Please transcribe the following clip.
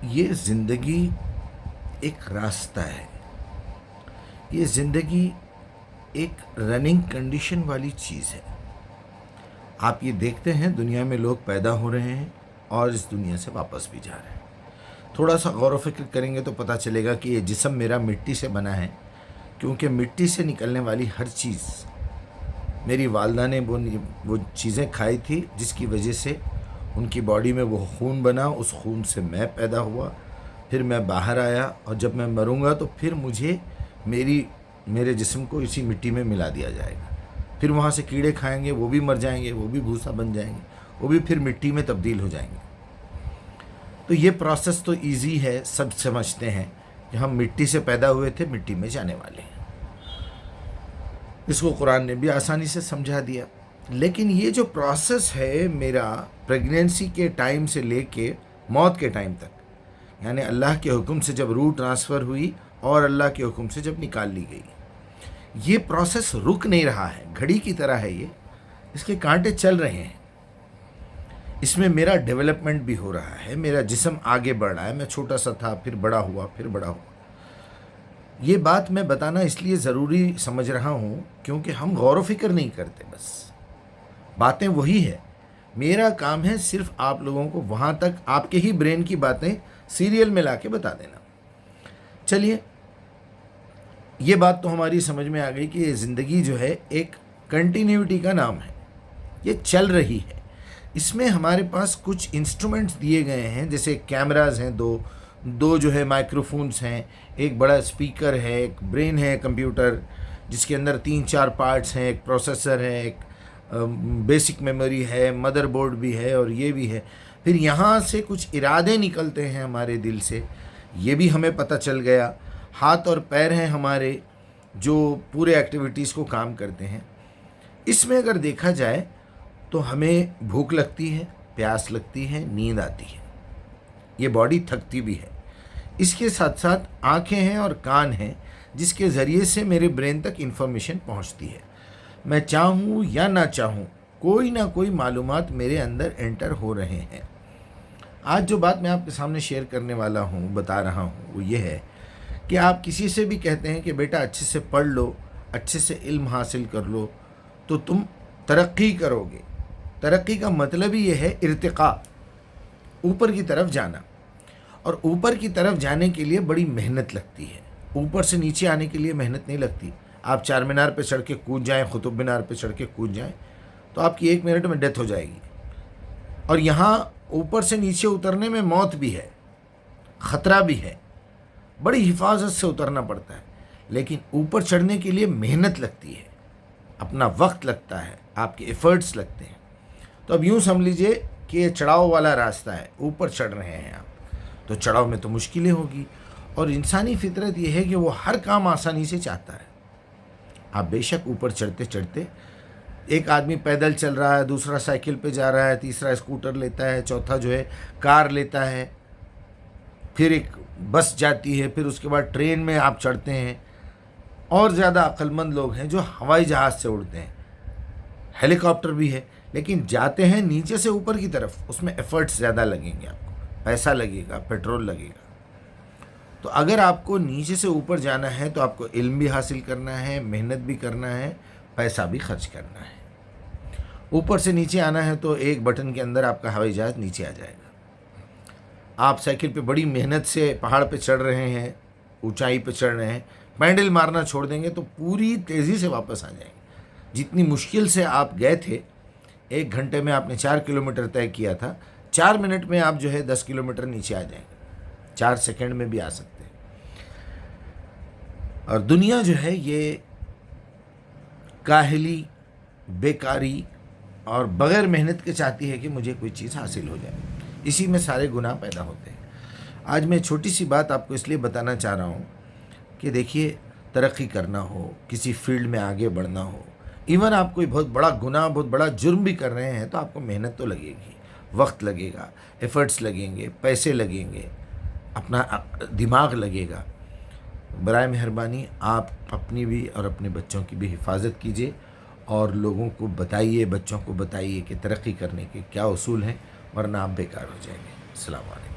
یہ زندگی ایک راستہ ہے. یہ زندگی ایک رننگ کنڈیشن والی چیز ہے. آپ یہ دیکھتے ہیں دنیا میں لوگ پیدا ہو رہے ہیں اور اس دنیا سے واپس بھی جا رہے ہیں. تھوڑا سا غور و فکر کریں گے تو پتہ چلے گا کہ یہ جسم میرا مٹی سے بنا ہے، کیونکہ مٹی سے نکلنے والی ہر چیز میری والدہ نے وہ چیزیں کھائی تھی جس کی وجہ سے ان کی باڈی میں وہ خون بنا. اس خون سے میں پیدا ہوا، پھر میں باہر آیا، اور جب میں مروں گا تو پھر مجھے میرے جسم کو اسی مٹی میں ملا دیا جائے گا. پھر وہاں سے کیڑے کھائیں گے، وہ بھی مر جائیں گے، وہ بھی بھوسا بن جائیں گے، وہ بھی پھر مٹی میں تبدیل ہو جائیں گے. تو یہ پروسیس تو ایزی ہے، سب سمجھتے ہیں کہ ہم مٹی سے پیدا ہوئے تھے، مٹی میں جانے والے ہیں. اس کو قرآن نے بھی آسانی سے سمجھا دیا. لیکن یہ جو پروسیس ہے میرا پریگنینسی کے ٹائم سے لے کے موت کے ٹائم تک، یعنی اللہ کے حکم سے جب روح ٹرانسفر ہوئی اور اللہ کے حکم سے جب نکال لی گئی، یہ پروسیس رک نہیں رہا ہے. گھڑی کی طرح ہے یہ، اس کے کانٹے چل رہے ہیں. اس میں میرا ڈیولپمنٹ بھی ہو رہا ہے، میرا جسم آگے بڑھ رہا ہے. میں چھوٹا سا تھا، پھر بڑا ہوا، پھر بڑا ہوا. یہ بات میں بتانا اس لیے ضروری سمجھ رہا ہوں کیونکہ ہم غور و فکر نہیں کرتے. بس باتیں وہی ہے. میرا کام ہے صرف آپ لوگوں کو وہاں تک آپ کے ہی برین کی باتیں سیریل میں لا کے بتا دینا. چلیے، یہ بات تو ہماری سمجھ میں آ گئی کہ یہ زندگی جو ہے ایک کنٹینیوٹی کا نام ہے، یہ چل رہی ہے. اس میں ہمارے پاس کچھ انسٹرومنٹس دیے گئے ہیں، جیسے کیمراز ہیں، دو جو ہے مائکروفونز ہیں، ایک بڑا اسپیکر ہے، ایک برین ہے کمپیوٹر جس کے اندر 3-4 پارٹس ہیں، ایک پروسیسر ہے، ایک بیسک میموری ہے، مدر بورڈ بھی ہے، اور یہ بھی ہے. پھر یہاں سے کچھ ارادے نکلتے ہیں ہمارے دل سے، یہ بھی ہمیں پتہ چل گیا. ہاتھ اور پیر ہیں ہمارے جو پورے ایکٹیویٹیز کو کام کرتے ہیں. اس میں اگر دیکھا جائے تو ہمیں بھوک لگتی ہے، پیاس لگتی ہے، نیند آتی ہے، یہ باڈی تھکتی بھی ہے. اس کے ساتھ ساتھ آنکھیں ہیں اور کان ہیں جس کے ذریعے سے میرے برین تک انفارمیشن پہنچتی ہے. میں چاہوں یا نہ چاہوں کوئی نہ کوئی معلومات میرے اندر انٹر ہو رہے ہیں. آج جو بات میں آپ کے سامنے شیئر کرنے والا ہوں، بتا رہا ہوں، وہ یہ ہے کہ آپ کسی سے بھی کہتے ہیں کہ بیٹا اچھے سے پڑھ لو، اچھے سے علم حاصل کر لو تو تم ترقی کرو گے. ترقی کا مطلب ہی یہ ہے ارتقاء، اوپر کی طرف جانا. اور اوپر کی طرف جانے کے لیے بڑی محنت لگتی ہے. اوپر سے نیچے آنے کے لیے محنت نہیں لگتی. آپ چار مینار پہ چڑھ کے کود جائیں، قطب مینار پہ چڑھ کے کود جائیں تو آپ کی 1 منٹ میں ڈیتھ ہو جائے گی. اور یہاں اوپر سے نیچے اترنے میں موت بھی ہے، خطرہ بھی ہے، بڑی حفاظت سے اترنا پڑتا ہے. لیکن اوپر چڑھنے کے لیے محنت لگتی ہے، اپنا وقت لگتا ہے، آپ کے ایفرٹس لگتے ہیں. تو اب یوں سمجھ لیجئے کہ یہ چڑھاؤ والا راستہ ہے، اوپر چڑھ رہے ہیں آپ، تو چڑھاؤ میں تو مشکلیں ہوگی. اور انسانی فطرت یہ ہے کہ وہ ہر کام آسانی سے چاہتا ہے. آپ بے شک اوپر چڑھتے چڑھتے، ایک آدمی پیدل چل رہا ہے، دوسرا سائیکل پہ جا رہا ہے، تیسرا اسکوٹر لیتا ہے، چوتھا جو ہے کار لیتا ہے، پھر ایک بس جاتی ہے، پھر اس کے بعد ٹرین میں آپ چڑھتے ہیں. اور زیادہ عقل مند لوگ ہیں جو ہوائی جہاز سے اڑتے ہیں، ہیلی کاپٹر بھی ہے، لیکن جاتے ہیں نیچے سے اوپر کی طرف. اس میں ایفرٹس زیادہ لگیں گے، آپ کو پیسہ لگے گا، پیٹرول لگے گا. تو اگر آپ کو نیچے سے اوپر جانا ہے تو آپ کو علم بھی حاصل کرنا ہے، محنت بھی کرنا ہے، پیسہ بھی خرچ کرنا ہے. اوپر سے نیچے آنا ہے تو ایک بٹن کے اندر آپ کا ہوائی جہاز نیچے آ جائے گا. آپ سائیکل پہ بڑی محنت سے پہاڑ پہ چڑھ رہے ہیں، اونچائی پہ چڑھ رہے ہیں، پینڈل مارنا چھوڑ دیں گے تو پوری تیزی سے واپس آ جائیں گے. جتنی مشکل سے آپ گئے تھے، 1 گھنٹے میں آپ نے 4 کلومیٹر طے کیا تھا، 4 منٹ میں آپ جو ہے 10 کلومیٹر نیچے آ جائیں گے، 4 سیکنڈ میں بھی آ سکتے ہیں. اور دنیا جو ہے یہ کاہلی، بیکاری اور بغیر محنت کے چاہتی ہے کہ مجھے کوئی چیز حاصل ہو جائے. اسی میں سارے گناہ پیدا ہوتے ہیں. آج میں چھوٹی سی بات آپ کو اس لیے بتانا چاہ رہا ہوں کہ دیکھیے، ترقی کرنا ہو، کسی فیلڈ میں آگے بڑھنا ہو، ایون آپ کوئی بہت بڑا گناہ، بہت بڑا جرم بھی کر رہے ہیں تو آپ کو محنت تو لگے گی، وقت لگے گا، ایفرٹس لگیں گے، پیسے لگیں گے، اپنا دماغ لگے گا. برائے مہربانی آپ اپنی بھی اور اپنے بچوں کی بھی حفاظت کیجیے، اور لوگوں کو بتائیے، بچوں کو بتائیے کہ ترقی کرنے کے کیا اصول ہیں، ورنہ آپ بیکار ہو جائیں گے. السلام علیکم.